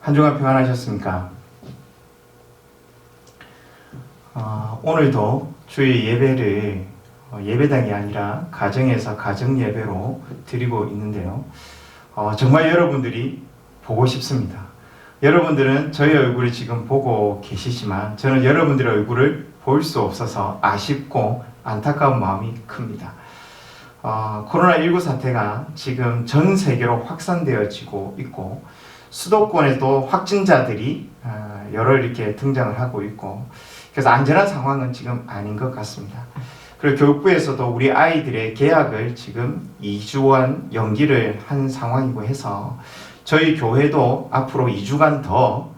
한 주간 평안하셨습니까? 오늘도 주의 예배를 예배당이 아니라 가정에서 가정 예배로 드리고 있는데요. 정말 여러분들이 보고 싶습니다. 여러분들은 저희 얼굴을 지금 보고 계시지만 저는 여러분들의 얼굴을 볼 수 없어서 아쉽고 안타까운 마음이 큽니다. 코로나19 사태가 지금 전 세계로 확산되어지고 있고 수도권에도 확진자들이 여러 이렇게 등장을 하고 있고 그래서 안전한 상황은 지금 아닌 것 같습니다. 그리고 교육부에서도 우리 아이들의 개학을 지금 2주간 연기를 한 상황이고 해서 저희 교회도 앞으로 2주간 더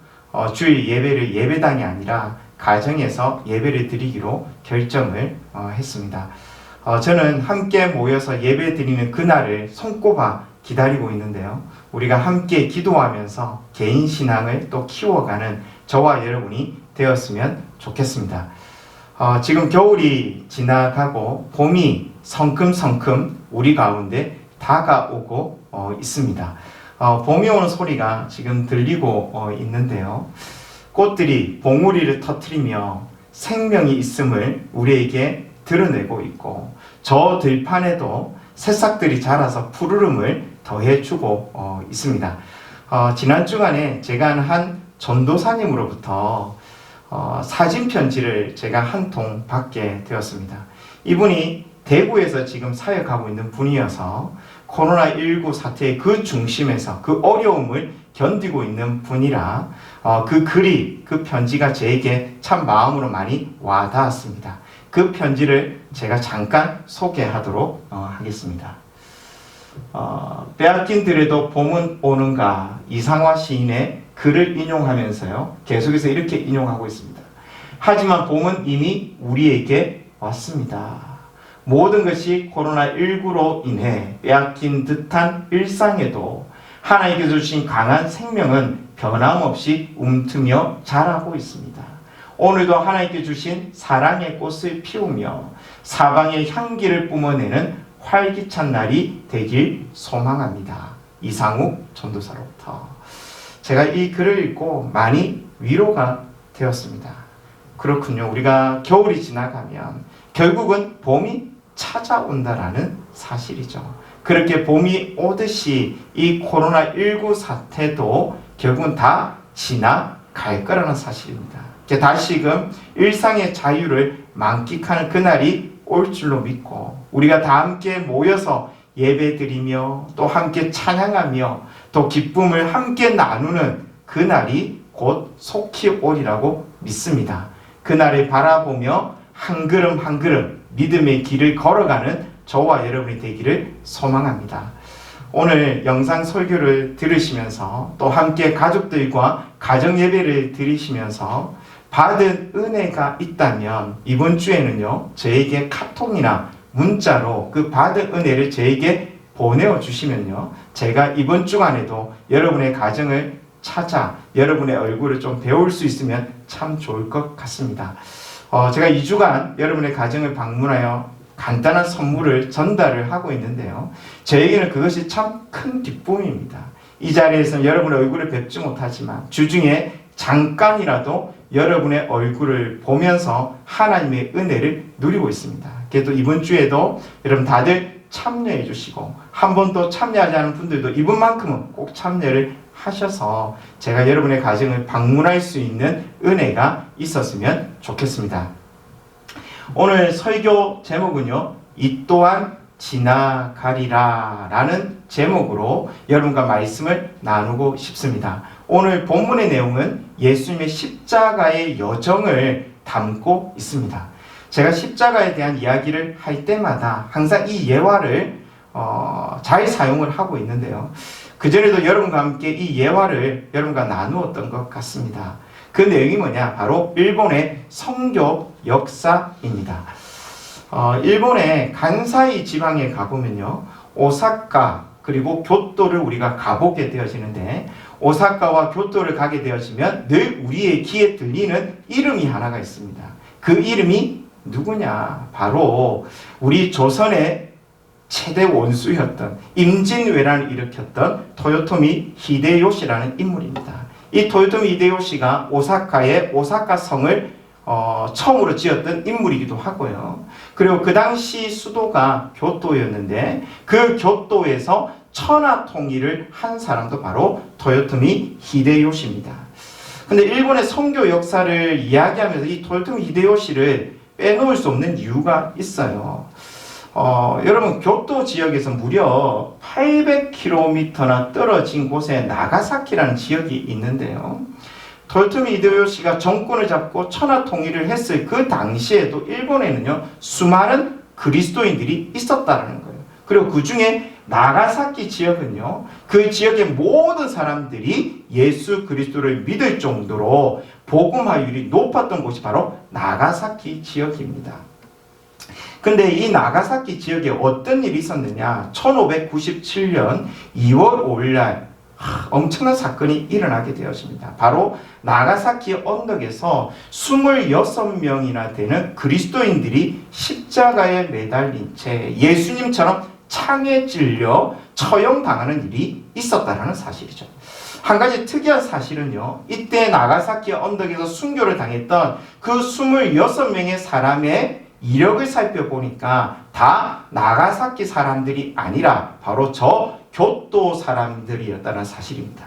주일 예배를 예배당이 아니라 가정에서 예배를 드리기로 결정을 했습니다. 저는 함께 모여서 예배 드리는 그날을 손꼽아 기다리고 있는데요. 우리가 함께 기도하면서 개인 신앙을 또 키워가는 저와 여러분이 되었으면 좋겠습니다. 지금 겨울이 지나가고 봄이 성큼성큼 우리 가운데 다가오고 있습니다. 봄이 오는 소리가 지금 들리고 있는데요. 꽃들이 봉우리를 터뜨리며 생명이 있음을 우리에게 드러내고 있고 저 들판에도 새싹들이 자라서 푸르름을 더해주고 있습니다. 지난 주간에 제가 한 전도사님으로부터 사진 편지를 제가 한 통 받게 되었습니다. 이분이 대구에서 지금 사역하고 있는 분이어서 코로나19 사태의 그 중심에서 그 어려움을 견디고 있는 분이라 그 글이, 그 편지가 저에게 참 마음으로 많이 와닿았습니다. 그 편지를 제가 잠깐 소개하도록 하겠습니다. 빼앗긴 들에도 봄은 오는가 이상화 시인의 글을 인용하면서요. 계속해서 이렇게 인용하고 있습니다. 하지만 봄은 이미 우리에게 왔습니다. 모든 것이 코로나19로 인해 빼앗긴 듯한 일상에도 하나님께서 주신 강한 생명은 변함없이 움트며 자라고 있습니다. 오늘도 하나님께 주신 사랑의 꽃을 피우며 사방의 향기를 뿜어내는 활기찬 날이 되길 소망합니다. 이상욱 전도사로부터. 제가 이 글을 읽고 많이 위로가 되었습니다. 그렇군요. 우리가 겨울이 지나가면 결국은 봄이 찾아온다라는 사실이죠. 그렇게 봄이 오듯이 이 코로나19 사태도 결국은 다 지나갈 거라는 사실입니다. 다시금 일상의 자유를 만끽하는 그날이 올 줄로 믿고 우리가 다 함께 모여서 예배드리며 또 함께 찬양하며 또 기쁨을 함께 나누는 그날이 곧 속히 오리라고 믿습니다. 그날을 바라보며 한 걸음 한 걸음 믿음의 길을 걸어가는 저와 여러분이 되기를 소망합니다. 오늘 영상 설교를 들으시면서 또 함께 가족들과 가정 예배를 드리시면서 받은 은혜가 있다면 이번 주에는요 저에게 카톡이나 문자로 그 받은 은혜를 저에게 보내어 주시면요 제가 이번 주간에도 여러분의 가정을 찾아 여러분의 얼굴을 좀 배울 수 있으면 참 좋을 것 같습니다. 제가 2주간 여러분의 가정을 방문하여 간단한 선물을 전달을 하고 있는데요 저에게는 그것이 참 큰 기쁨입니다. 이 자리에서는 여러분의 얼굴을 뵙지 못하지만 주중에 잠깐이라도 여러분의 얼굴을 보면서 하나님의 은혜를 누리고 있습니다. 그래도 이번 주에도 여러분 다들 참여해 주시고 한 번도 참여하지 않은 분들도 이번만큼은 꼭 참여를 하셔서 제가 여러분의 가정을 방문할 수 있는 은혜가 있었으면 좋겠습니다. 오늘 설교 제목은요. 이 또한 지나가리라 라는 제목으로 여러분과 말씀을 나누고 싶습니다. 오늘 본문의 내용은 예수님의 십자가의 여정을 담고 있습니다. 제가 십자가에 대한 이야기를 할 때마다 항상 이 예화를 잘 사용을 하고 있는데요. 그전에도 여러분과 함께 이 예화를 여러분과 나누었던 것 같습니다. 그 내용이 뭐냐? 바로 일본의 선교 역사입니다. 일본의 간사이 지방에 가보면요. 오사카 그리고 교토를 우리가 가보게 되어지는데 오사카와 교토를 가게 되어지면 늘 우리의 귀에 들리는 이름이 하나가 있습니다. 그 이름이 누구냐? 바로 우리 조선의 최대 원수였던 임진왜란을 일으켰던 토요토미 히데요시라는 인물입니다. 이 토요토미 히데요시가 오사카의 오사카 성을 처음으로 지었던 인물이기도 하고요. 그리고 그 당시 수도가 교토였는데 그 교토에서 천하 통일을 한 사람도 바로 토요토미 히데요시입니다. 근데 일본의 선교 역사를 이야기하면서 이 토요토미 히데요시를 빼놓을 수 없는 이유가 있어요. 여러분 교토 지역에서 무려 800km나 떨어진 곳에 나가사키라는 지역이 있는데요. 토요토미 히데요시가 정권을 잡고 천하 통일을 했을 그 당시에도 일본에는요 수많은 그리스도인들이 있었다는 거예요. 그리고 그 중에 나가사키 지역은요 그 지역의 모든 사람들이 예수 그리스도를 믿을 정도로 복음화율이 높았던 곳이 바로 나가사키 지역입니다. 근데 이 나가사키 지역에 어떤 일이 있었느냐? 1597년 2월 5일날 엄청난 사건이 일어나게 되었습니다. 바로 나가사키 언덕에서 26명이나 되는 그리스도인들이 십자가에 매달린 채 예수님처럼 창에 찔려 처형당하는 일이 있었다는 사실이죠. 한 가지 특이한 사실은요. 이때 나가사키 언덕에서 순교를 당했던 그 26명의 사람의 이력을 살펴보니까 다 나가사키 사람들이 아니라 바로 저 교토 사람들이었다는 사실입니다.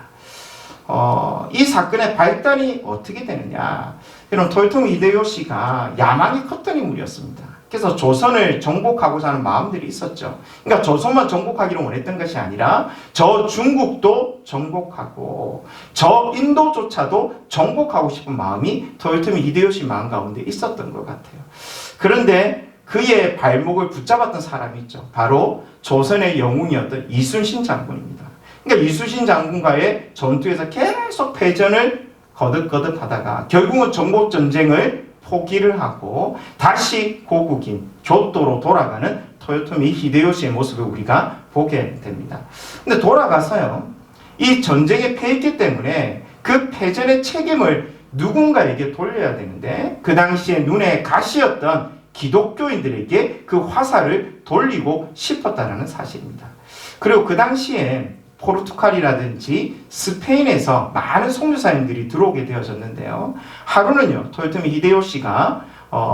이 사건의 발단이 어떻게 되느냐? 이런 토요토미 히데요시가 야망이 컸던 인물이었습니다. 그래서 조선을 정복하고자 하는 마음들이 있었죠. 그러니까 조선만 정복하기를 원했던 것이 아니라 저 중국도 정복하고 저 인도조차도 정복하고 싶은 마음이 토요토미 히데요시 마음 가운데 있었던 것 같아요. 그런데 그의 발목을 붙잡았던 사람이 있죠. 바로 조선의 영웅이었던 이순신 장군입니다. 그러니까 이순신 장군과의 전투에서 계속 패전을 거듭거듭 하다가 결국은 전국전쟁을 포기를 하고 다시 고국인 교토로 돌아가는 토요토미 히데요시의 모습을 우리가 보게 됩니다. 근데 돌아가서요, 이 전쟁에 패했기 때문에 그 패전의 책임을 누군가에게 돌려야 되는데 그 당시에 눈에 가시였던 기독교인들에게 그 화살을 돌리고 싶었다는 사실입니다. 그리고 그 당시에 포르투갈이라든지 스페인에서 많은 선교사님들이 들어오게 되어졌는데요. 하루는요, 토요토미 히데요시가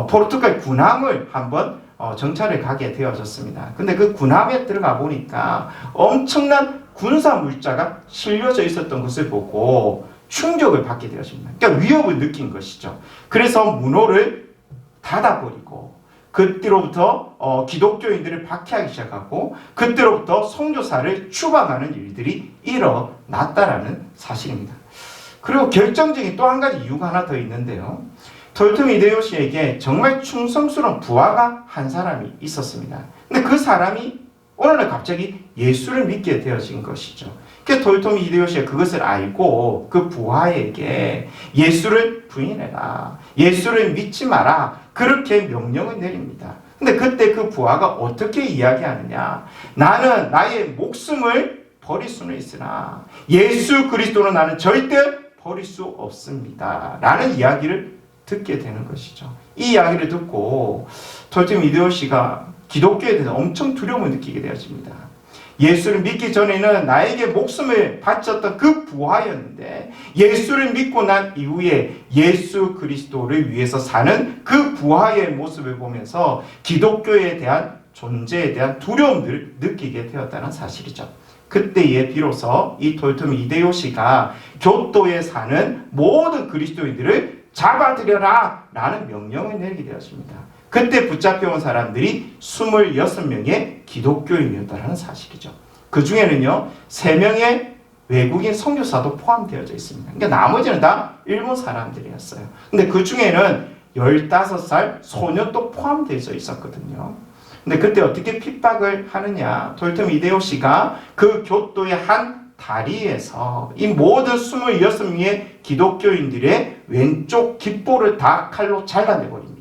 포르투갈 군함을 한번 정찰을 가게 되어졌습니다. 근데 그 군함에 들어가 보니까 엄청난 군사 물자가 실려져 있었던 것을 보고 충격을 받게 되었습니다. 그러니까 위협을 느낀 것이죠. 그래서 문호를 닫아버리고 그때로부터 기독교인들을 박해하기 시작하고 그때로부터 선교사를 추방하는 일들이 일어났다라는 사실입니다. 그리고 결정적인 또 한 가지 이유가 하나 더 있는데요. 토요토미 히데요시에게 정말 충성스러운 부하가 한 사람이 있었습니다. 근데 그 사람이 어느 날 갑자기 예수를 믿게 되어진 것이죠. 그래서 토요토미 히데요시가 그것을 알고 그 부하에게 예수를 부인해라, 예수를 믿지 마라, 그렇게 명령을 내립니다. 근데 그때 그 부하가 어떻게 이야기하느냐? 나는 나의 목숨을 버릴 수는 있으나 예수 그리스도는 나는 절대 버릴 수 없습니다 라는 이야기를 듣게 되는 것이죠. 이 이야기를 듣고 토요토미 히데요시가 기독교에 대해서 엄청 두려움을 느끼게 되었습니다. 예수를 믿기 전에는 나에게 목숨을 바쳤던 그 부하였는데 예수를 믿고 난 이후에 예수 그리스도를 위해서 사는 그 부하의 모습을 보면서 기독교에 대한 존재에 대한 두려움을 느끼게 되었다는 사실이죠. 그때에 비로소 이 토요토미 히데요시가 교토에 사는 모든 그리스도인들을 잡아들여라 라는 명령을 내리게 되었습니다. 그때 붙잡혀온 사람들이 26명의 기독교인이었다는 사실이죠. 그 중에는요, 3명의 외국인 선교사도 포함되어져 있습니다. 그러니까 나머지는 다 일본 사람들이었어요. 근데 그 중에는 15살 소년도 포함되어 있었거든요. 근데 그때 어떻게 핍박을 하느냐? 토요토미 히데요시가 그 교토의 한 다리에서 이 모든 26명의 기독교인들의 왼쪽 깃볼을 다 칼로 잘라내버립니다.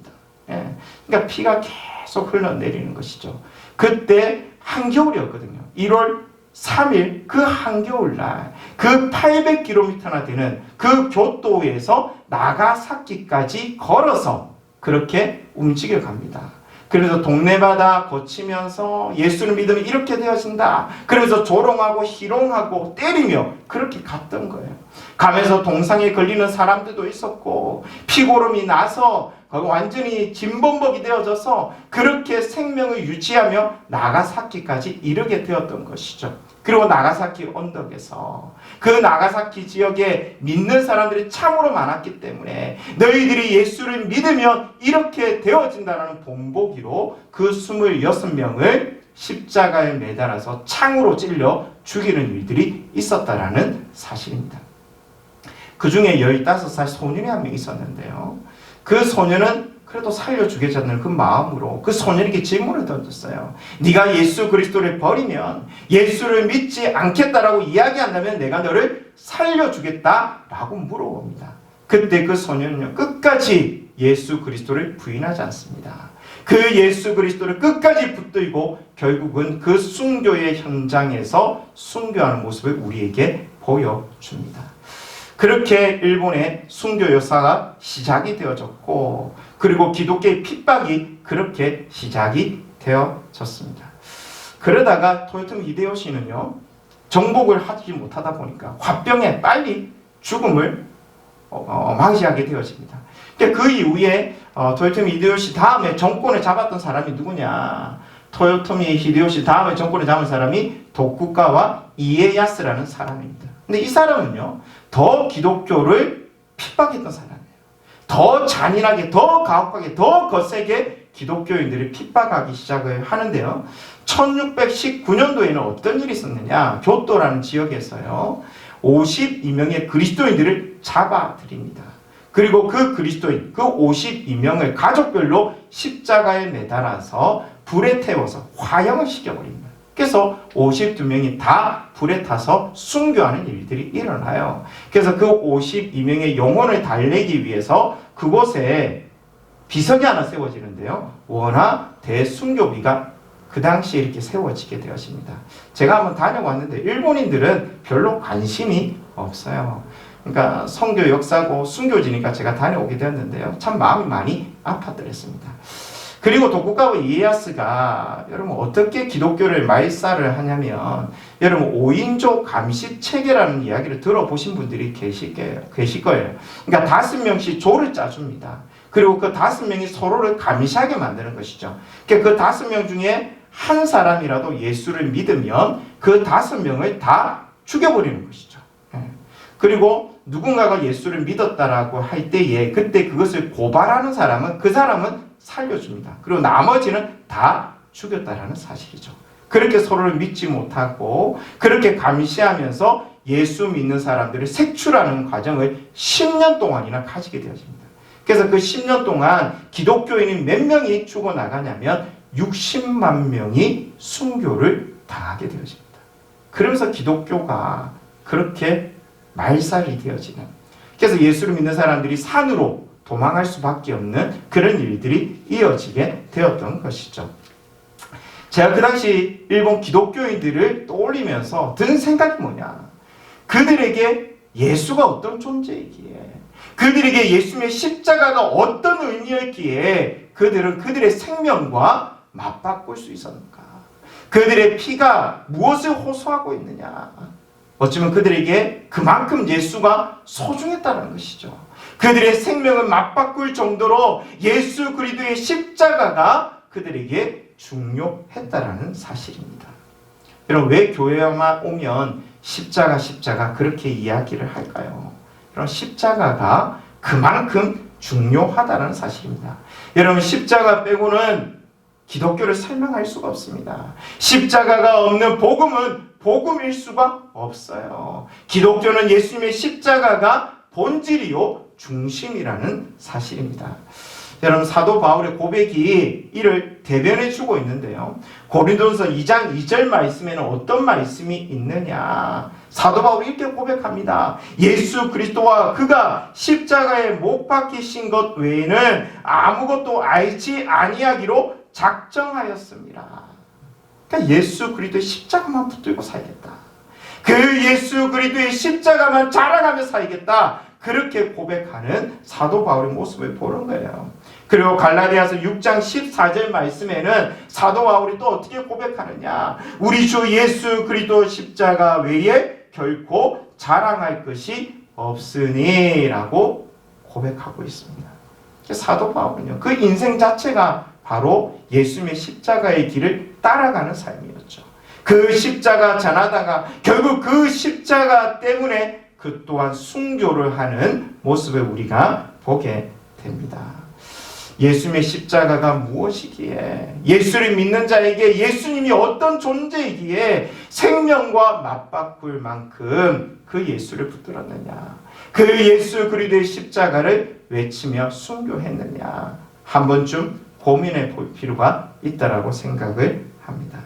그러니까 피가 계속 흘러내리는 것이죠. 그때 한겨울이었거든요. 1월 3일 그 한겨울날 그 800km나 되는 그 교토에서 나가사키까지 걸어서 그렇게 움직여 갑니다. 그래서 동네마다 거치면서 예수를 믿으면 이렇게 되어진다. 그래서 조롱하고 희롱하고 때리며 그렇게 갔던 거예요. 가면서 동상에 걸리는 사람들도 있었고 피고름이 나서 완전히 진범벅이 되어져서 그렇게 생명을 유지하며 나가사키까지 이르게 되었던 것이죠. 그리고 나가사키 언덕에서 그 나가사키 지역에 믿는 사람들이 참으로 많았기 때문에 너희들이 예수를 믿으면 이렇게 되어진다는 본보기로 그 26명을 십자가에 매달아서 창으로 찔려 죽이는 일들이 있었다라는 사실입니다. 그 중에 15살 소년이 한 명 있었는데요. 그 소년은 그래도 살려주겠다는 그 마음으로 그 소년에게 질문을 던졌어요. 네가 예수 그리스도를 버리면, 예수를 믿지 않겠다라고 이야기한다면 내가 너를 살려주겠다라고 물어봅니다. 그때 그 소년은요, 끝까지 예수 그리스도를 부인하지 않습니다. 그 예수 그리스도를 끝까지 붙들고 결국은 그 순교의 현장에서 순교하는 모습을 우리에게 보여줍니다. 그렇게 일본의 순교 역사가 시작이 되어졌고, 그리고 기독교의 핍박이 그렇게 시작이 되어졌습니다. 그러다가 토요토미 히데요시는요, 정복을 하지 못하다 보니까 화병에 빨리 죽음을 맞이하게 되어집니다. 그 이후에 토요토미 히데요시 다음에 정권을 잡았던 사람이 누구냐? 토요토미 히데요시 다음에 정권을 잡은 사람이 도쿠가와 이에야스라는 사람입니다. 근데 이 사람은요, 더 기독교를 핍박했던 사람이에요. 더 잔인하게, 더 가혹하게, 더 거세게 기독교인들을 핍박하기 시작을 하는데요. 1619년도에는 어떤 일이 있었느냐? 교토라는 지역에서요, 52명의 그리스도인들을 잡아들입니다. 그리고 그 그리스도인, 그 52명을 가족별로 십자가에 매달아서 불에 태워서 화형을 시켜버립니다. 그래서 52명이 다 불에 타서 순교하는 일들이 일어나요. 그래서 그 52명의 영혼을 달래기 위해서 그곳에 비석이 하나 세워지는데요. 워낙 대순교비가 그 당시에 이렇게 세워지게 되었습니다. 제가 한번 다녀왔는데 일본인들은 별로 관심이 없어요. 그러니까 선교 역사고 순교지니까 제가 다녀오게 되었는데요. 참 마음이 많이 아팠더랬습니다. 그리고 도쿠가와 이에야스가 여러분 어떻게 기독교를 말살을 하냐면, 여러분 5인조 감시 체계라는 이야기를 들어보신 분들이 계실 거예요. 그러니까 5명씩 조를 짜줍니다. 그리고 그 5명이 서로를 감시하게 만드는 것이죠. 그러니까 그 5명 중에 한 사람이라도 예수를 믿으면 그 5명을 다 죽여버리는 것이죠. 그리고 누군가가 예수를 믿었다라고 할 때에 그때 그것을 고발하는 사람은 그 사람은 살려줍니다. 그리고 나머지는 다 죽였다라는 사실이죠. 그렇게 서로를 믿지 못하고 그렇게 감시하면서 예수 믿는 사람들을 색출하는 과정을 10년 동안이나 가지게 되어집니다. 그래서 그 10년 동안 기독교인이 몇 명이 죽어나가냐면 60만 명이 순교를 당하게 되어집니다. 그러면서 기독교가 그렇게 말살이 되어지는, 그래서 예수를 믿는 사람들이 산으로 도망할 수밖에 없는 그런 일들이 이어지게 되었던 것이죠. 제가 그 당시 일본 기독교인들을 떠올리면서 든 생각이 뭐냐? 그들에게 예수가 어떤 존재이기에, 그들에게 예수님의 십자가가 어떤 의미였기에 그들은 그들의 생명과 맞바꿀 수 있었는가? 그들의 피가 무엇을 호소하고 있느냐? 어쩌면 그들에게 그만큼 예수가 소중했다는 것이죠. 그들의 생명을 맞바꿀 정도로 예수 그리스도의 십자가가 그들에게 중요했다라는 사실입니다. 여러분, 왜 교회만 오면 십자가 그렇게 이야기를 할까요? 여러분, 십자가가 그만큼 중요하다는 사실입니다. 여러분, 십자가 빼고는 기독교를 설명할 수가 없습니다. 십자가가 없는 복음은 복음일 수가 없어요. 기독교는 예수님의 십자가가 본질이요 중심이라는 사실입니다. 여러분, 사도 바울의 고백이 이를 대변해 주고 있는데요. 고린도전서 2장 2절 말씀에는 어떤 말씀이 있느냐? 사도 바울이 이렇게 고백합니다. 예수 그리스도와 그가 십자가에 못 박히신 것 외에는 아무것도 알지 아니하기로 작정하였습니다. 그러니까 예수 그리스도의 십자가만 붙들고 살겠다. 그 예수 그리스도의 십자가만 자랑하며 살겠다. 그렇게 고백하는 사도 바울의 모습을 보는 거예요. 그리고 갈라디아서 6장 14절 말씀에는 사도 바울이 또 어떻게 고백하느냐? 우리 주 예수 그리스도 십자가 외에 결코 자랑할 것이 없으니 라고 고백하고 있습니다. 사도 바울은요, 그 인생 자체가 바로 예수님의 십자가의 길을 따라가는 삶이었죠. 그 십자가 전하다가 결국 그 십자가 때문에 그 또한 순교를 하는 모습을 우리가 보게 됩니다. 예수님의 십자가가 무엇이기에, 예수를 믿는 자에게 예수님이 어떤 존재이기에 생명과 맞바꿀 만큼 그 예수를 붙들었느냐, 그 예수 그리스도의 십자가를 외치며 순교했느냐, 한 번쯤 고민해 볼 필요가 있다라고 생각을 합니다.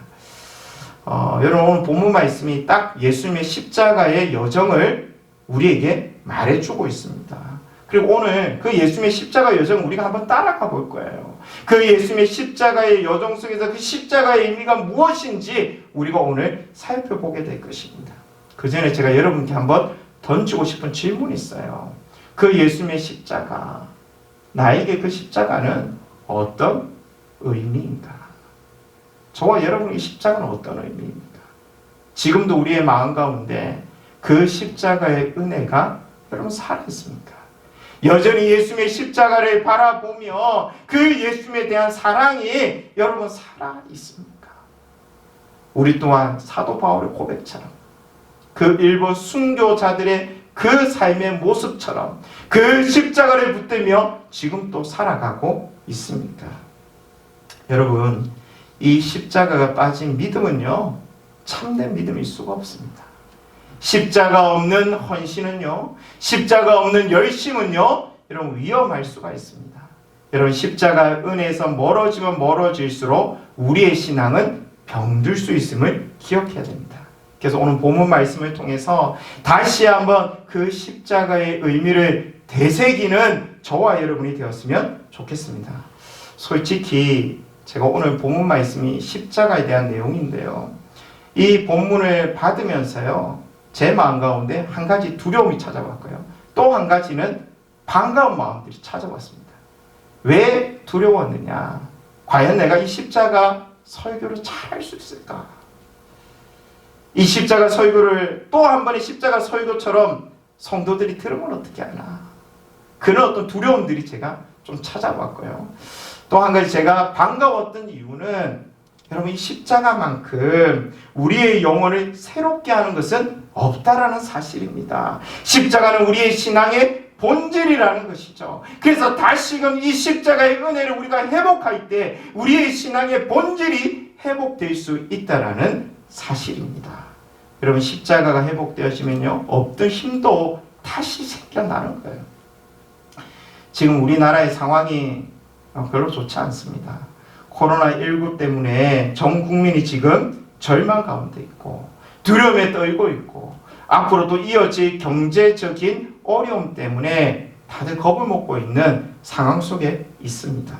여러분, 오늘 본문 말씀이 딱 예수님의 십자가의 여정을 우리에게 말해주고 있습니다. 그리고 오늘 그 예수님의 십자가 여정 우리가 한번 따라가 볼 거예요. 그 예수님의 십자가의 여정 속에서 그 십자가의 의미가 무엇인지 우리가 오늘 살펴보게 될 것입니다. 그 전에 제가 여러분께 한번 던지고 싶은 질문이 있어요. 그 예수님의 십자가, 나에게 그 십자가는 어떤 의미인가? 저와 여러분의 십자가는 어떤 의미입니까? 지금도 우리의 마음 가운데 그 십자가의 은혜가 여러분 살아있습니까? 여전히 예수님의 십자가를 바라보며 그 예수님에 대한 사랑이 여러분 살아있습니까? 우리 또한 사도 바울의 고백처럼 그 일본 순교자들의 그 삶의 모습처럼 그 십자가를 붙들며 지금 또 살아가고 있습니까? 여러분, 이 십자가가 빠진 믿음은요, 참된 믿음일 수가 없습니다. 십자가 없는 헌신은요, 십자가 없는 열심은요, 여러분 위험할 수가 있습니다. 여러분, 십자가 은혜에서 멀어지면 멀어질수록 우리의 신앙은 병들 수 있음을 기억해야 됩니다. 그래서 오늘 본문 말씀을 통해서 다시 한번 그 십자가의 의미를 되새기는 저와 여러분이 되었으면 좋겠습니다. 솔직히 제가 오늘 본문 말씀이 십자가에 대한 내용인데요, 이 본문을 받으면서요, 제 마음 가운데 한 가지 두려움이 찾아왔고요, 또 한 가지는 반가운 마음들이 찾아왔습니다. 왜 두려웠느냐? 과연 내가 이 십자가 설교를 잘 할 수 있을까? 이 십자가 설교를 또 한 번의 십자가 설교처럼 성도들이 들으면 어떻게 하나? 그런 어떤 두려움들이 제가 좀 찾아왔고요. 또 한 가지 제가 반가웠던 이유는 여러분, 이 십자가만큼 우리의 영혼을 새롭게 하는 것은 없다라는 사실입니다. 십자가는 우리의 신앙의 본질이라는 것이죠. 그래서 다시금 이 십자가의 은혜를 우리가 회복할 때 우리의 신앙의 본질이 회복될 수 있다라는 사실입니다. 여러분, 십자가가 회복되어지면요, 없던 힘도 다시 생겨나는 거예요. 지금 우리나라의 상황이 별로 좋지 않습니다. 코로나19 때문에 전 국민이 지금 절망 가운데 있고 두려움에 떨고 있고 앞으로도 이어질 경제적인 어려움 때문에 다들 겁을 먹고 있는 상황 속에 있습니다.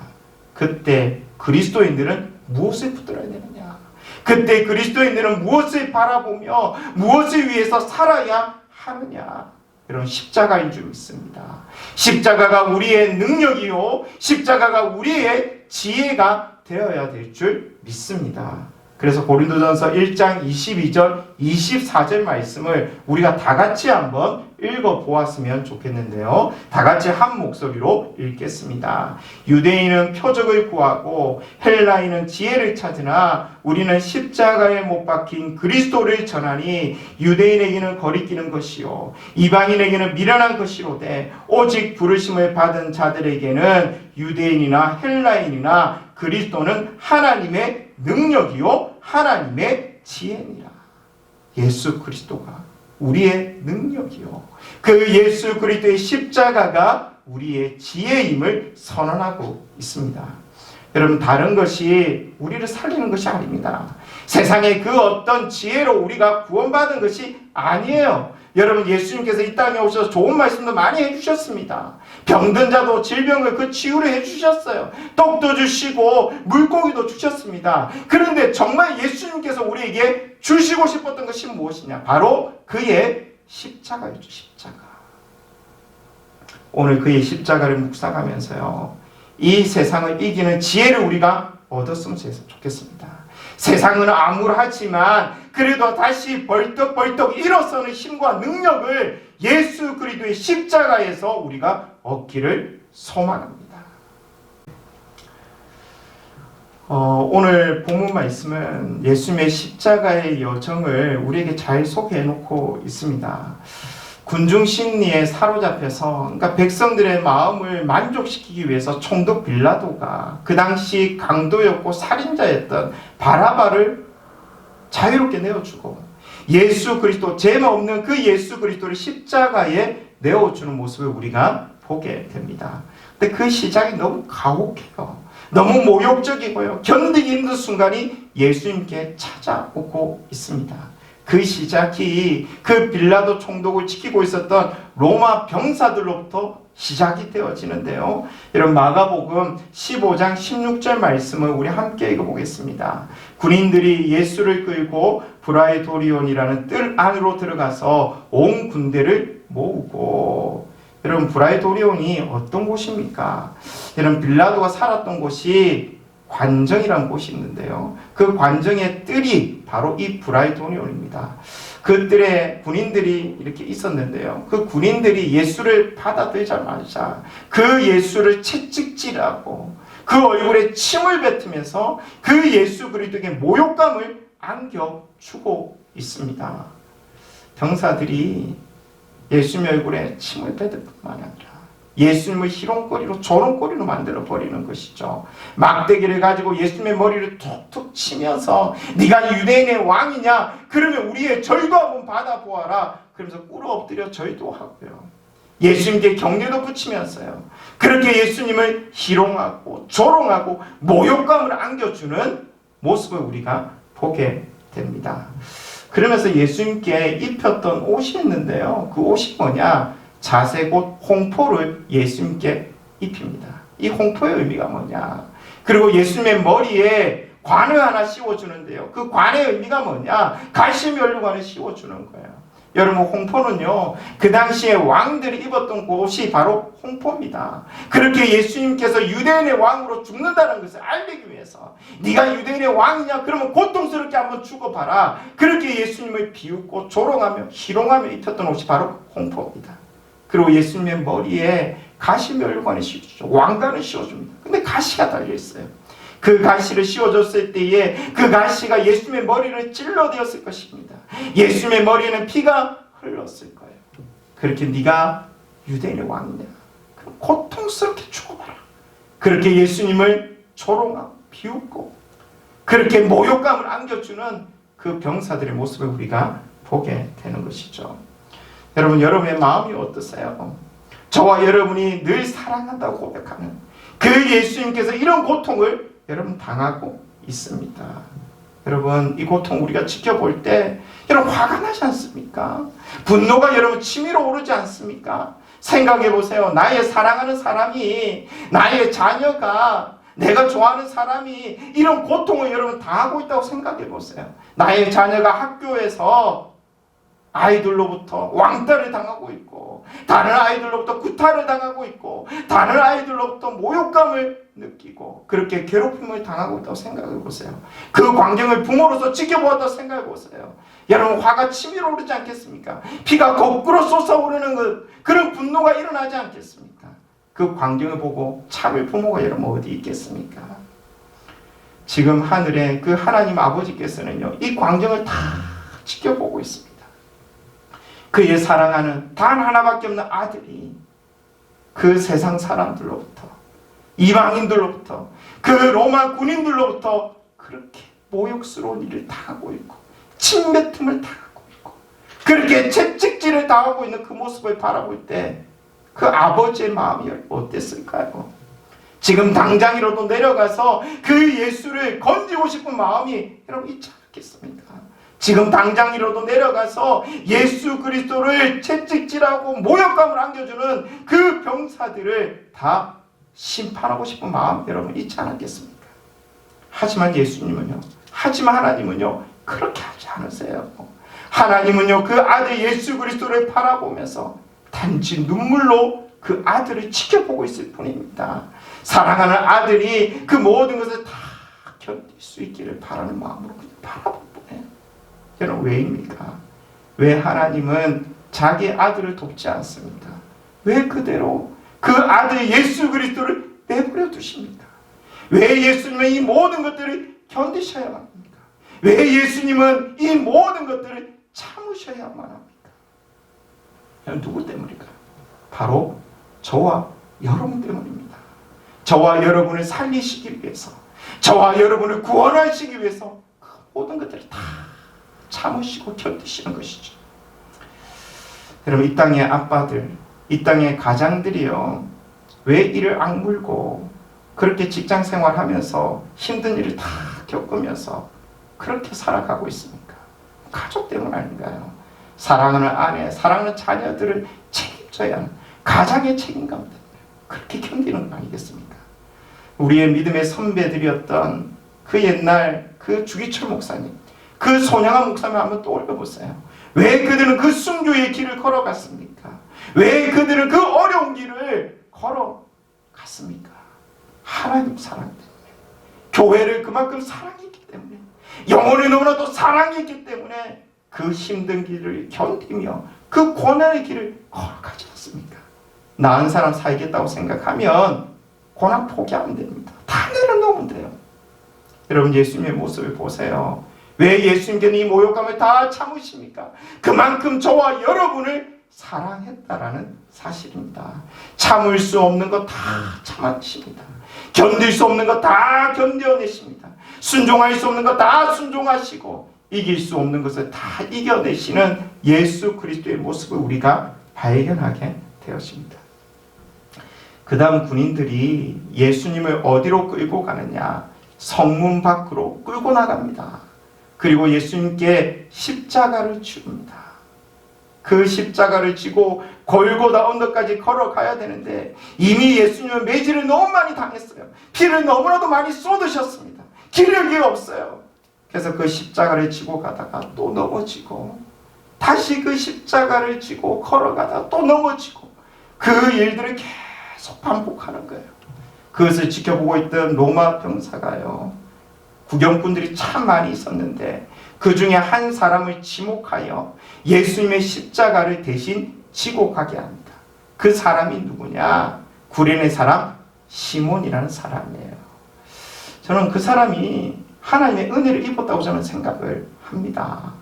그때 그리스도인들은 무엇을 붙들어야 되느냐? 그때 그리스도인들은 무엇을 바라보며 무엇을 위해서 살아야 하느냐? 여러분, 십자가인 줄 믿습니다. 십자가가 우리의 능력이요, 십자가가 우리의 지혜가 되어야 될 줄 믿습니다. 그래서 고린도전서 1장 22절 24절 말씀을 우리가 다 같이 한번 읽어보았으면 좋겠는데요, 다 같이 한 목소리로 읽겠습니다. 유대인은 표적을 구하고 헬라인은 지혜를 찾으나 우리는 십자가에 못 박힌 그리스도를 전하니 유대인에게는 거리끼는 것이요 이방인에게는 미련한 것이로되 오직 부르심을 받은 자들에게는 유대인이나 헬라인이나 그리스도는 하나님의 능력이요 하나님의 지혜니라. 예수 그리스도가 우리의 능력이요, 그 예수 그리스도의 십자가가 우리의 지혜임을 선언하고 있습니다. 여러분, 다른 것이 우리를 살리는 것이 아닙니다. 세상의 그 어떤 지혜로 우리가 구원받은 것이 아니에요. 여러분, 예수님께서 이 땅에 오셔서 좋은 말씀도 많이 해주셨습니다. 병든 자도 질병을 그 치유를 해주셨어요. 떡도 주시고 물고기도 주셨습니다. 그런데 정말 예수님께서 우리에게 주시고 싶었던 것이 무엇이냐? 바로 그의 십자가였죠. 십자가. 오늘 그의 십자가를 묵상하면서요, 이 세상을 이기는 지혜를 우리가 얻었으면 좋겠습니다. 세상은 암울하지만 그래도 다시 벌떡벌떡 일어서는 힘과 능력을 예수 그리스도의 십자가에서 우리가 얻기를 소망합니다. 오늘 본문 말씀은 예수님의 십자가의 여정을 우리에게 잘 소개해 놓고 있습니다. 군중 심리에 사로잡혀서, 그러니까 백성들의 마음을 만족시키기 위해서 총독 빌라도가 그 당시 강도였고 살인자였던 바라바를 자유롭게 내어주고 예수 그리스도, 죄가 없는 그 예수 그리스도를 십자가에 내어주는 모습을 우리가 보게 됩니다. 근데 그 시작이 너무 가혹해요. 너무 모욕적이고요. 견디기 힘든 순간이 예수님께 찾아오고 있습니다. 그 시작이 그 빌라도 총독을 지키고 있었던 로마 병사들로부터 시작이 되어지는데요. 여러분, 마가복음 15장 16절 말씀을 우리 함께 읽어보겠습니다. 군인들이 예수를 끌고 브라이도리온이라는 뜰 안으로 들어가서 온 군대를 모으고, 여러분, 브라이도리온이 어떤 곳입니까? 여러분, 빌라도가 살았던 곳이 관정이라는 곳이 있는데요. 그 관정의 뜰이 바로 이 브라이도리온입니다. 그 뜰에 군인들이 이렇게 있었는데요. 그 군인들이 예수를 받아들이자마자 그 예수를 채찍질하고 그 얼굴에 침을 뱉으면서 그 예수 그리스도에게 모욕감을 안겨주고 있습니다. 병사들이 예수님의 얼굴에 침을 뱉을 뿐만 아니라 예수님을 희롱거리로 조롱거리로 만들어버리는 것이죠. 막대기를 가지고 예수님의 머리를 툭툭 치면서 네가 유대인의 왕이냐? 그러면 우리의 절도 한번 받아보아라. 그러면서 꿇어 엎드려 절도하고요. 예수님께 경례도 붙이면서요. 그렇게 예수님을 희롱하고 조롱하고 모욕감을 안겨주는 모습을 우리가 보게 됩니다. 그러면서 예수님께 입혔던 옷이 있는데요. 그 옷이 뭐냐? 자색 옷 홍포를 예수님께 입힙니다. 이 홍포의 의미가 뭐냐? 그리고 예수님의 머리에 관을 하나 씌워주는데요. 그 관의 의미가 뭐냐? 갈시면류관을 씌워주는 거예요. 여러분, 홍포는요, 그 당시에 왕들이 입었던 옷이 바로 홍포입니다. 그렇게 예수님께서 유대인의 왕으로 죽는다는 것을 알리기 위해서 네가 유대인의 왕이냐? 그러면 고통스럽게 한번 죽어봐라. 그렇게 예수님을 비웃고 조롱하며 희롱하며 입혔던 옷이 바로 홍포입니다. 그리고 예수님의 머리에 가시면류관을 씌워주죠. 왕관을 씌워줍니다. 근데 가시가 달려있어요. 그 가시를 씌워줬을 때에 그 가시가 예수님의 머리를 찔러대었을 것입니다. 예수님의 머리에는 피가 흘렀을 거예요. 그렇게 네가 유대인의 왕이냐? 그럼 고통스럽게 죽어봐라. 그렇게 예수님을 조롱하고 비웃고 그렇게 모욕감을 안겨주는 그 병사들의 모습을 우리가 보게 되는 것이죠. 여러분, 여러분의 마음이 어떠세요? 저와 여러분이 늘 사랑한다고 고백하는 그 예수님께서 이런 고통을 여러분 당하고 있습니다. 여러분, 이 고통 우리가 지켜볼 때 여러분 화가 나지 않습니까? 분노가 여러분 치밀어 오르지 않습니까? 생각해 보세요. 나의 사랑하는 사람이, 나의 자녀가, 내가 좋아하는 사람이 이런 고통을 여러분 당하고 있다고 생각해 보세요. 나의 자녀가 학교에서 아이들로부터 왕따를 당하고 있고 다른 아이들로부터 구타를 당하고 있고 다른 아이들로부터 모욕감을 느끼고 그렇게 괴롭힘을 당하고 있다고 생각해 보세요. 그 광경을 부모로서 지켜보았다고 생각해 보세요. 여러분, 화가 치밀어 오르지 않겠습니까? 피가 거꾸로 솟아오르는 그런 분노가 일어나지 않겠습니까? 그 광경을 보고 참을 부모가 여러분 어디 있겠습니까? 지금 하늘에 그 하나님 아버지께서는요, 이 광경을 다 지켜보고 있습니다. 그의 사랑하는 단 하나밖에 없는 아들이 그 세상 사람들로부터, 이방인들로부터, 그 로마 군인들로부터 그렇게 모욕스러운 일을 당하고 있고 침뱉음을 당하고 있고 그렇게 채찍질을 당하고 있는 그 모습을 바라볼 때 그 아버지의 마음이 어땠을까요? 지금 당장이라도 내려가서 그 예수를 건지고 싶은 마음이 여러분 있지 않겠습니까? 지금 당장이라도 내려가서 예수 그리스도를 채찍질하고 모욕감을 안겨주는 그 병사들을 다 심판하고 싶은 마음 여러분 있지 않았겠습니까? 하지만 예수님은요, 하지만 하나님은요 그렇게 하지 않으세요. 하나님은요 그 아들 예수 그리스도를 바라보면서 단지 눈물로 그 아들을 지켜보고 있을 뿐입니다. 사랑하는 아들이 그 모든 것을 다 견딜 수 있기를 바라는 마음으로 그냥 바라볼 뿐이에요. 여러분, 왜입니까? 왜 하나님은 자기 아들을 돕지 않습니까? 왜 그대로 그 아들 예수 그리스도를 내버려 두십니까? 왜 예수님은 이 모든 것들을 견디셔야만 합니까? 왜 예수님은 이 모든 것들을 참으셔야만 합니까? 누구 때문일까요? 바로 저와 여러분 때문입니다. 저와 여러분을 살리시기 위해서, 저와 여러분을 구원하시기 위해서 그 모든 것들을 다 참으시고 견디시는 것이죠. 여러분, 이 땅의 아빠들, 이 땅의 가장들이요, 왜 이를 악물고 그렇게 직장 생활하면서 힘든 일을 다 겪으면서 그렇게 살아가고 있습니까? 가족 때문 아닌가요? 사랑하는 아내, 사랑하는 자녀들을 책임져야 하는 가장의 책임감 때문에 그렇게 견디는 거 아니겠습니까? 우리의 믿음의 선배들이었던 그 옛날 그 주기철 목사님, 그 손양한 목사님 한번 떠올려보세요. 왜 그들은 그 순교의 길을 걸어갔습니까? 왜 그들은 그 어려운 길을 걸어갔습니까? 하나님 사랑 때문에, 교회를 그만큼 사랑했기 때문에, 영혼을 너무나도 사랑했기 때문에 그 힘든 길을 견디며 그 고난의 길을 걸어가지 않습니까? 나은 사람 살겠다고 생각하면 고난 포기하면 됩니다. 다 내려놓으면 돼요. 여러분, 예수님의 모습을 보세요. 왜 예수님께는 이 모욕감을 다 참으십니까? 그만큼 저와 여러분을 사랑했다라는 사실입니다. 참을 수 없는 거 다 참아내십니다. 견딜 수 없는 거 다 견뎌내십니다. 순종할 수 없는 거 다 순종하시고 이길 수 없는 것을 다 이겨내시는 예수 그리스도의 모습을 우리가 발견하게 되었습니다. 그 다음 군인들이 예수님을 어디로 끌고 가느냐? 성문 밖으로 끌고 나갑니다. 그리고 예수님께 십자가를 지릅니다. 그 십자가를 지고 골고다 언덕까지 걸어가야 되는데 이미 예수님은 매질을 너무 많이 당했어요. 피를 너무나도 많이 쏟으셨습니다. 기력이 없어요. 그래서 그 십자가를 지고 가다가 또 넘어지고 다시 그 십자가를 지고 걸어가다가 또 넘어지고 그 일들을 계속 반복하는 거예요. 그것을 지켜보고 있던 로마 병사가요, 구경꾼들이 참 많이 있었는데 그 중에 한 사람을 지목하여 예수님의 십자가를 대신 지고 가게 합니다. 그 사람이 누구냐? 구레네 사람 시몬이라는 사람이에요. 저는 그 사람이 하나님의 은혜를 입었다고 저는 생각을 합니다.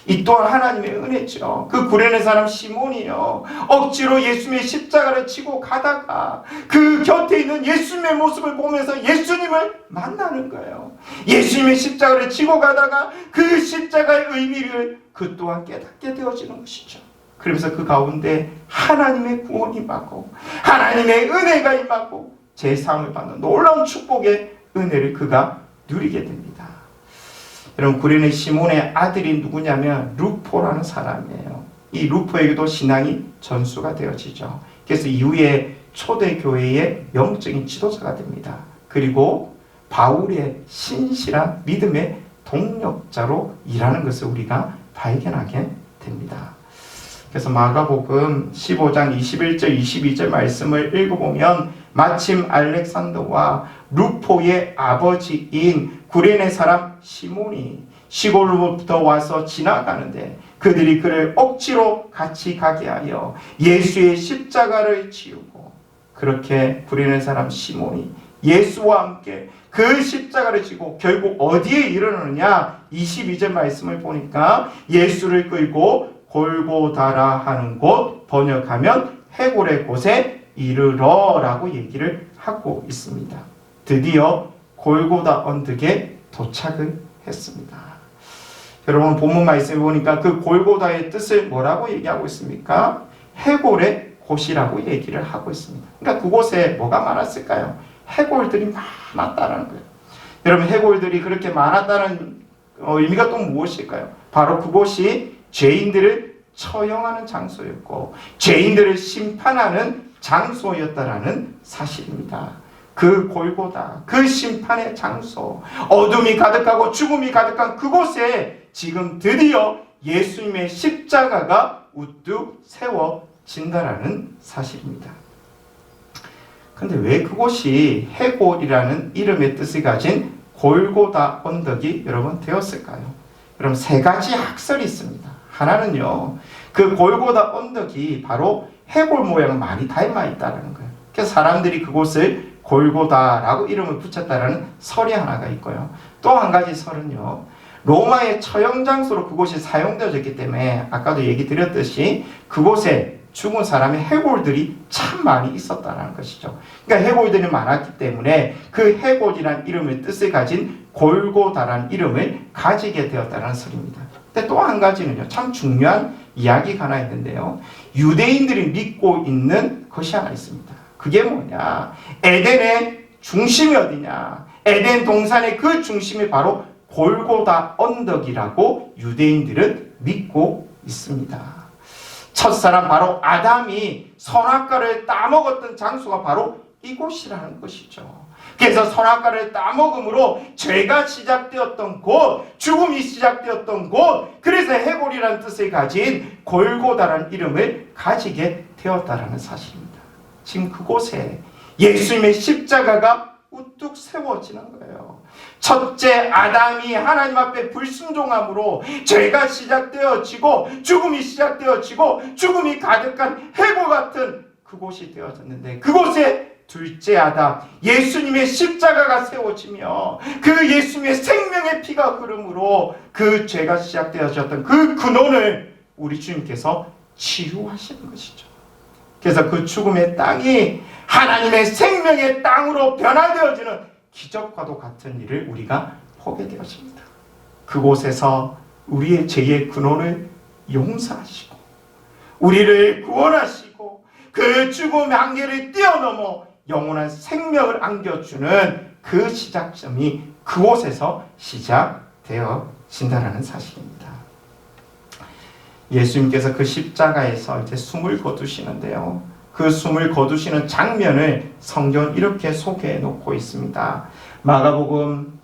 이 또한 하나님의 은혜죠. 그 구레네 사람 시몬이요, 억지로 예수님의 십자가를 지고 가다가 그 곁에 있는 예수님의 모습을 보면서 예수님을 만나는 거예요. 예수님의 십자가를 지고 가다가 그 십자가의 의미를 그 또한 깨닫게 되어지는 것이죠. 그러면서 그 가운데 하나님의 구원이 임하고 하나님의 은혜가 임하고 제사함을 받는 놀라운 축복의 은혜를 그가 누리게 됩니다. 여러분, 구레네 시몬의 아들이 누구냐면 루포라는 사람이에요. 이 루포에게도 신앙이 전수가 되어지죠. 그래서 이후에 초대교회의 영적인 지도자가 됩니다. 그리고 바울의 신실한 믿음의 동력자로 일하는 것을 우리가 발견하게 됩니다. 그래서 마가복음 15장 21절 22절 말씀을 읽어보면 마침 알렉산더와 루포의 아버지인 구레네 사람 시몬이 시골로부터 와서 지나가는데 그들이 그를 억지로 같이 가게 하여 예수의 십자가를 지우고, 그렇게 구레네 사람 시몬이 예수와 함께 그 십자가를 지고 결국 어디에 이르느냐? 22절 말씀을 보니까 예수를 끌고 골고다라 하는 곳, 번역하면 해골의 곳에 이르러라고 얘기를 하고 있습니다. 드디어 골고다 언덕에 도착을 했습니다. 여러분, 본문 말씀을 보니까 그 골고다의 뜻을 뭐라고 얘기하고 있습니까? 해골의 곳이라고 얘기를 하고 있습니다. 그러니까 그곳에 뭐가 많았을까요? 해골들이 많았다는 거예요. 여러분, 해골들이 그렇게 많았다는 의미가 또 무엇일까요? 바로 그곳이 죄인들을 처형하는 장소였고 죄인들을 심판하는 장소였다라는 사실입니다. 그 골고다, 그 심판의 장소, 어둠이 가득하고 죽음이 가득한 그곳에 지금 드디어 예수님의 십자가가 우뚝 세워진다라는 사실입니다. 근데 왜 그곳이 해골이라는 이름의 뜻을 가진 골고다 언덕이 여러분 되었을까요? 여러분 세 가지 학설이 있습니다. 하나는요, 그 골고다 언덕이 바로 해골 모양을 많이 닮아 있다는 거예요. 그래서 사람들이 그곳을 골고다라고 이름을 붙였다라는 설이 하나가 있고요. 또 한 가지 설은요, 로마의 처형 장소로 그곳이 사용되어졌기 때문에 아까도 얘기 드렸듯이 그곳에 죽은 사람의 해골들이 참 많이 있었다는 것이죠. 그러니까 해골들이 많았기 때문에 그 해골이라는 이름의 뜻을 가진 골고다라는 이름을 가지게 되었다는 설입니다. 근데 또 한 가지는요, 참 중요한 이야기가 하나 있는데요, 유대인들이 믿고 있는 것이 하나 있습니다. 그게 뭐냐, 에덴의 중심이 어디냐, 에덴 동산의 그 중심이 바로 골고다 언덕이라고 유대인들은 믿고 있습니다. 첫사람 바로 아담이 선악과를 따먹었던 장소가 바로 이곳이라는 것이죠. 그래서 선악과를 따먹음으로 죄가 시작되었던 곳, 죽음이 시작되었던 곳, 그래서 해골이라는 뜻을 가진 골고다라는 이름을 가지게 되었다는 사실입니다. 지금 그곳에 예수님의 십자가가 우뚝 세워지는 거예요. 첫째 아담이 하나님 앞에 불순종함으로 죄가 시작되어지고 죽음이 시작되어지고 죽음이 가득한 해골 같은 그곳이 되어졌는데, 그곳에 둘째 아담 예수님의 십자가가 세워지며 그 예수님의 생명의 피가 흐름으로 그 죄가 시작되어졌던 그 근원을 우리 주님께서 치유하시는 것이죠. 그래서 그 죽음의 땅이 하나님의 생명의 땅으로 변화되어지는 기적과도 같은 일을 우리가 보게 되어집니다. 그곳에서 우리의 죄의 근원을 용서하시고 우리를 구원하시고 그 죽음의 한계를 뛰어넘어 영원한 생명을 안겨주는 그 시작점이 그곳에서 시작되어진다는 사실입니다. 예수님께서 그 십자가에서 이제 숨을 거두시는데요, 그 숨을 거두시는 장면을 성경은 이렇게 소개해 놓고 있습니다. 마가복음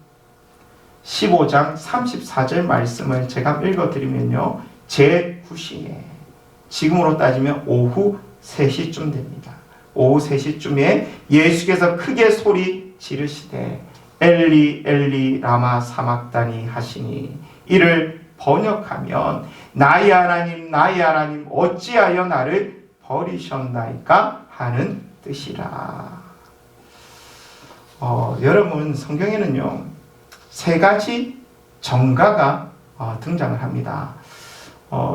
15장 34절 말씀을 제가 읽어드리면요, 제9시에, 지금으로 따지면 오후 3시쯤 됩니다. 오후 3시쯤에 예수께서 크게 소리 지르시되 엘리 엘리 라마 사막다니 하시니, 이를 번역하면 나의 하나님 어찌하여 나를 버리셨나이까 하는 뜻이라. 여러분 성경에는요, 세 가지 정가가 등장을 합니다.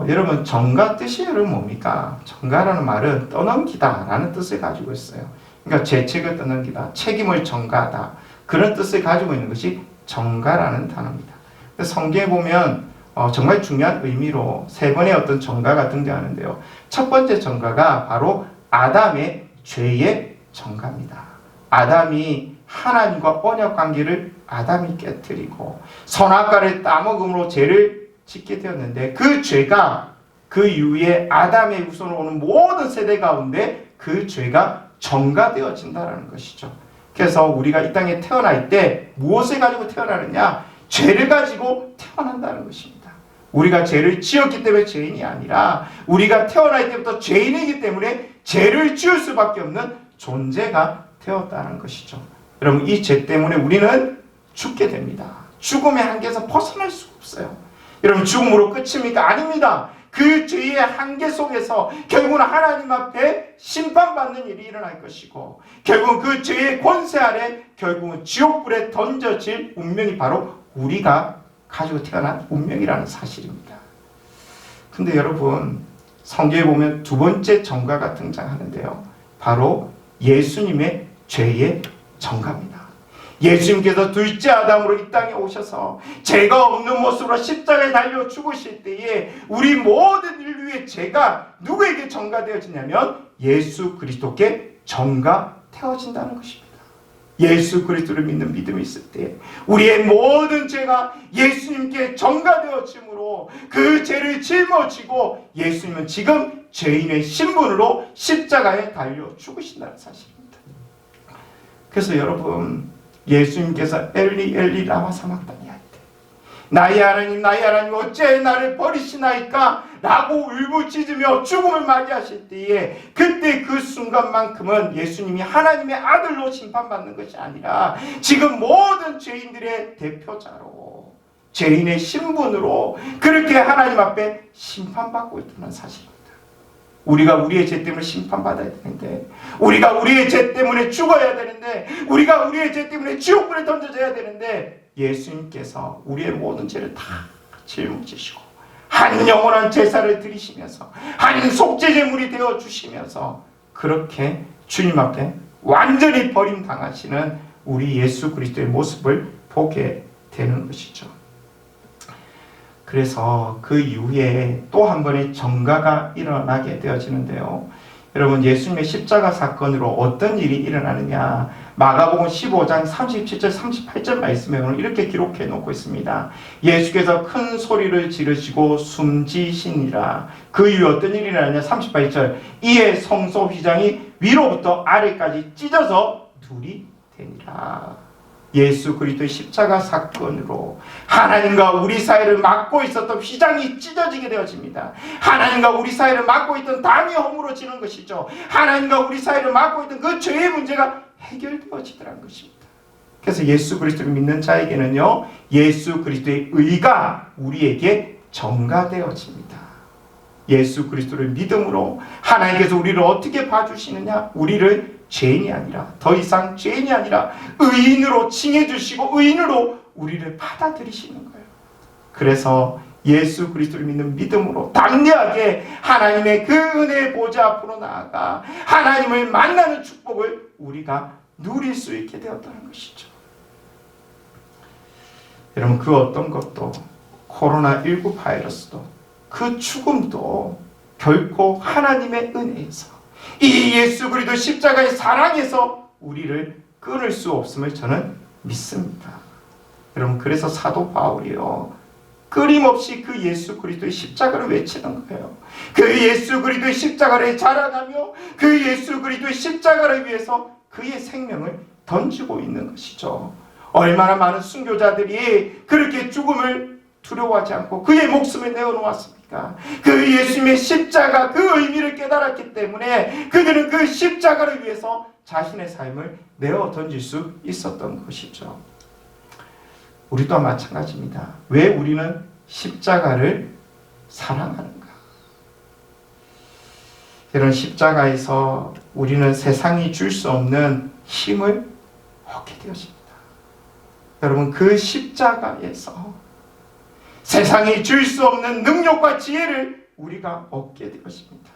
여러분 정가 뜻이 여러분 뭡니까? 정가라는 말은 떠넘기다 라는 뜻을 가지고 있어요. 그러니까 죄책을 떠넘기다, 책임을 전가하다, 그런 뜻을 가지고 있는 것이 정가라는 단어입니다. 성경에 보면 정말 중요한 의미로 세 번의 어떤 정가가 등장하는데요, 첫 번째 정가가 바로 아담의 죄의 정가입니다. 아담이 하나님과 언약 관계를 아담이 깨뜨리고 선악과를 따먹음으로 죄를 짓게 되었는데, 그 죄가 그 이후에 아담의 후손으로 오는 모든 세대 가운데 그 죄가 전가되어진다는 것이죠. 그래서 우리가 이 땅에 태어날 때 무엇을 가지고 태어나느냐? 죄를 가지고 태어난다는 것입니다. 우리가 죄를 지었기 때문에 죄인이 아니라 우리가 태어날 때부터 죄인이기 때문에 죄를 지을 수밖에 없는 존재가 되었다는 것이죠. 여러분, 이 죄 때문에 우리는 죽게 됩니다. 죽음의 한계에서 벗어날 수가 없어요. 여러분, 죽음으로 끝입니까? 아닙니다. 그 죄의 한계 속에서 결국은 하나님 앞에 심판받는 일이 일어날 것이고, 결국은 그 죄의 권세 아래 결국은 지옥불에 던져질 운명이 바로 우리가 가지고 태어난 운명이라는 사실입니다. 근데 여러분, 성경에 보면 두 번째 정가가 등장하는데요, 바로 예수님의 죄의 정가입니다. 예수님께서 둘째 아담으로 이 땅에 오셔서 죄가 없는 모습으로 십자가에 달려 죽으실 때에 우리 모든 인류의 죄가 누구에게 전가되어지냐면 예수 그리스도께 전가되어진다는 것입니다. 예수 그리스도를 믿는 믿음이 있을 때 우리의 모든 죄가 예수님께 전가되어짐으로 그 죄를 짊어지고 예수님은 지금 죄인의 신분으로 십자가에 달려 죽으신다는 사실입니다. 그래서 여러분, 예수님께서 엘리 엘리 라마 사막다니 할 때 나의 하나님 어찌 나를 버리시나이까 라고 울부짖으며 죽음을 맞이하실 때에 그때 그 순간만큼은 예수님이 하나님의 아들로 심판받는 것이 아니라 지금 모든 죄인들의 대표자로 죄인의 신분으로 그렇게 하나님 앞에 심판받고 있다는 사실입니다. 우리가 우리의 죄 때문에 심판받아야 되는데, 우리가 우리의 죄 때문에 죽어야 되는데, 우리가 우리의 죄 때문에 지옥불에 던져져야 되는데, 예수님께서 우리의 모든 죄를 다 짊어지시고 한 영원한 제사를 드리시면서 한 속죄제물이 되어 주시면서 그렇게 주님 앞에 완전히 버림당하시는 우리 예수 그리스도의 모습을 보게 되는 것이죠. 그래서 그 이후에 또 한 번의 정가가 일어나게 되어지는데요. 여러분, 예수님의 십자가 사건으로 어떤 일이 일어나느냐, 마가복음 15장 37절 38절 말씀에 오늘 이렇게 기록해 놓고 있습니다. 예수께서 큰 소리를 지르시고 숨지시니라. 그 이후 어떤 일이 일어나냐, 38절 이에 성소 휘장이 위로부터 아래까지 찢어져 둘이 되니라. 예수 그리스도의 십자가 사건으로 하나님과 우리 사이를 막고 있었던 휘장이 찢어지게 되어집니다. 하나님과 우리 사이를 막고 있던 담이 허물어지는 것이죠. 하나님과 우리 사이를 막고 있던 그 죄의 문제가 해결되어지더라는 것입니다. 그래서 예수 그리스도를 믿는 자에게는요, 예수 그리스도의 의가 우리에게 전가되어집니다. 예수 그리스도를 믿음으로 하나님께서 우리를 어떻게 봐주시느냐, 우리를 죄인이 아니라, 더 이상 죄인이 아니라 의인으로 칭해주시고 의인으로 우리를 받아들이시는 거예요. 그래서 예수 그리스도를 믿는 믿음으로 담대하게 하나님의 그 은혜의 보좌 앞으로 나아가 하나님을 만나는 축복을 우리가 누릴 수 있게 되었다는 것이죠. 여러분, 그 어떤 것도, 코로나19 바이러스도, 그 죽음도 결코 하나님의 은혜에서, 이 예수 그리스도 십자가의 사랑에서 우리를 끊을 수 없음을 저는 믿습니다. 여러분, 그래서 사도 바울이요, 끊임없이 그 예수 그리스도의 십자가를 외치는 거예요. 그 예수 그리스도의 십자가를 자랑하며 그 예수 그리스도의 십자가를 위해서 그의 생명을 던지고 있는 것이죠. 얼마나 많은 순교자들이 그렇게 죽음을 두려워하지 않고 그의 목숨을 내어놓았습니까? 그 예수님의 십자가 그 의미를 깨달았기 때문에 그들은 그 십자가를 위해서 자신의 삶을 내어 던질 수 있었던 것이죠. 우리 또한 마찬가지입니다. 왜 우리는 십자가를 사랑하는가? 이런 십자가에서 우리는 세상이 줄 수 없는 힘을 얻게 되어집니다. 여러분, 그 십자가에서 세상이 줄 수 없는 능력과 지혜를 우리가 얻게 되어집니다.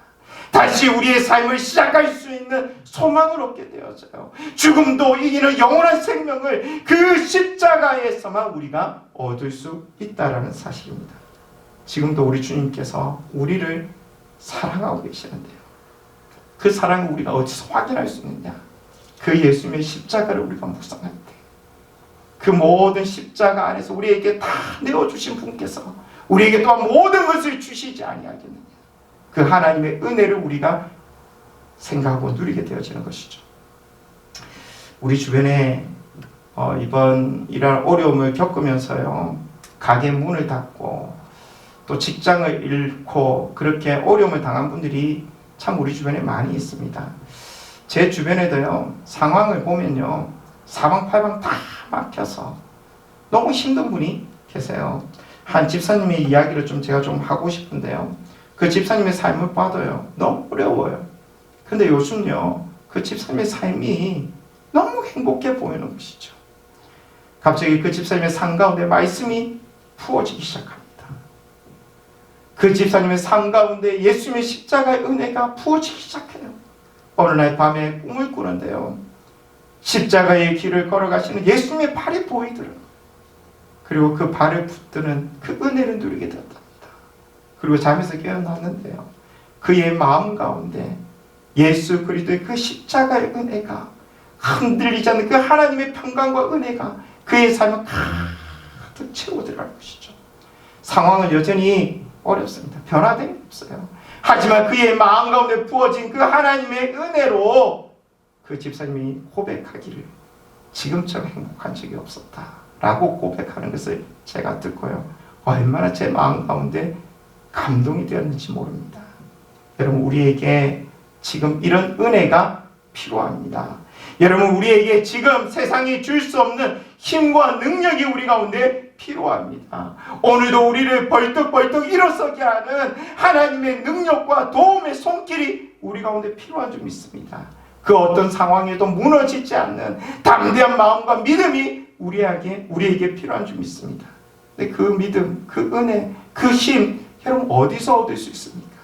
다시 우리의 삶을 시작할 수 있는 소망을 얻게 되어져요. 죽음도 이기는 영원한 생명을 그 십자가에서만 우리가 얻을 수 있다는 사실입니다. 지금도 우리 주님께서 우리를 사랑하고 계시는데요, 그 사랑을 우리가 어디서 확인할 수 있느냐? 그 예수님의 십자가를 우리가 묵상할 때, 그 모든 십자가 안에서 우리에게 다 내어주신 분께서 우리에게 또한 모든 것을 주시지 아니하겠느냐? 그 하나님의 은혜를 우리가 생각하고 누리게 되어지는 것이죠. 우리 주변에 이번 이런 어려움을 겪으면서요, 가게 문을 닫고 또 직장을 잃고 그렇게 어려움을 당한 분들이 참 우리 주변에 많이 있습니다. 제 주변에도요, 상황을 보면요, 사방팔방 다 막혀서 너무 힘든 분이 계세요. 한 집사님의 이야기를 제가 좀 하고 싶은데요, 그 집사님의 삶을 봐도요, 너무 어려워요. 근데 요즘요, 그 집사님의 삶이 너무 행복해 보이는 것이죠. 갑자기 그 집사님의 삶 가운데 말씀이 부어지기 시작합니다. 그 집사님의 삶 가운데 예수님의 십자가의 은혜가 부어지기 시작해요. 어느 날 밤에 꿈을 꾸는데요, 십자가의 길을 걸어가시는 예수님의 발이 보이더라고요. 그리고 그 발을 붙드는 그 은혜를 누리게 되었답니다. 그리고 잠에서 깨어났는데요, 그의 마음 가운데 예수 그리스도의 그 십자가의 은혜가, 흔들리지 않는 그 하나님의 평강과 은혜가 그의 삶을 가득 채워 들어갈 것이죠. 상황은 여전히 어렵습니다. 변화된 게 없어요. 하지만 그의 마음 가운데 부어진 그 하나님의 은혜로 그 집사님이 고백하기를, 지금처럼 행복한 적이 없었다. 라고 고백하는 것을 제가 듣고요, 얼마나 제 마음 가운데 감동이 되었는지 모릅니다. 여러분, 우리에게 지금 이런 은혜가 필요합니다. 여러분, 우리에게 지금 세상이 줄 수 없는 힘과 능력이 우리 가운데 필요합니다. 오늘도 우리를 벌떡벌떡 일어서게 하는 하나님의 능력과 도움의 손길이 우리 가운데 필요한 줄 믿습니다. 그 어떤 상황에도 무너지지 않는 담대한 마음과 믿음이 우리에게 필요한 줄 믿습니다. 근데 그 믿음, 그 은혜, 그 힘, 여러분 어디서 얻을 수 있습니까?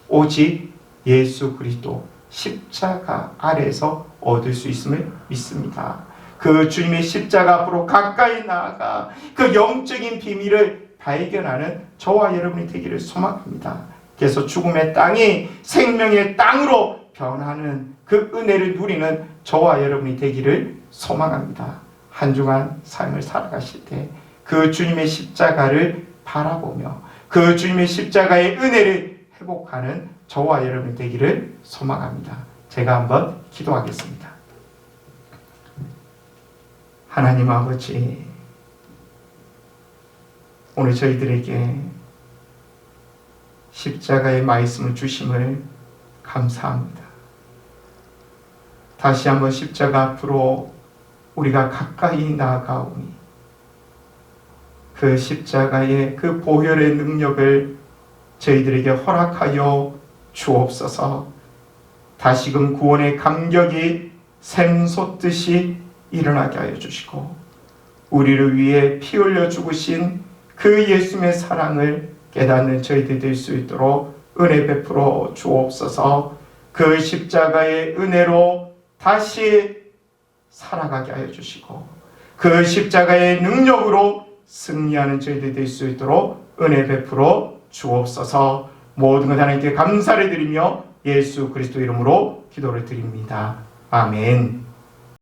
오직 예수 그리스도 십자가 아래에서 얻을 수 있음을 믿습니다. 그 주님의 십자가 앞으로 가까이 나아가 그 영적인 비밀을 발견하는 저와 여러분이 되기를 소망합니다. 그래서 죽음의 땅이 생명의 땅으로 변하는 그 은혜를 누리는 저와 여러분이 되기를 소망합니다. 한 주간 삶을 살아가실 때 그 주님의 십자가를 바라보며 그 주님의 십자가의 은혜를 회복하는 저와 여러분이 되기를 소망합니다. 제가 한번 기도하겠습니다. 하나님 아버지, 오늘 저희들에게 십자가의 말씀을 주심을 감사합니다. 다시 한번 십자가 앞으로 우리가 가까이 나아가오니 그 십자가의 그 보혈의 능력을 저희들에게 허락하여 주옵소서. 다시금 구원의 감격이 샘솟듯이 일어나게 하여 주시고 우리를 위해 피 흘려 죽으신 그 예수님의 사랑을 깨닫는 저희들 될 수 있도록 은혜 베풀어 주옵소서. 그 십자가의 은혜로 다시 살아가게 하여 주시고 그 십자가의 능력으로 승리하는 저희들 될 수 있도록 은혜 베풀어 주옵소서. 모든 것 하나님께 감사를 드리며 예수 그리스도 이름으로 기도를 드립니다. 아멘.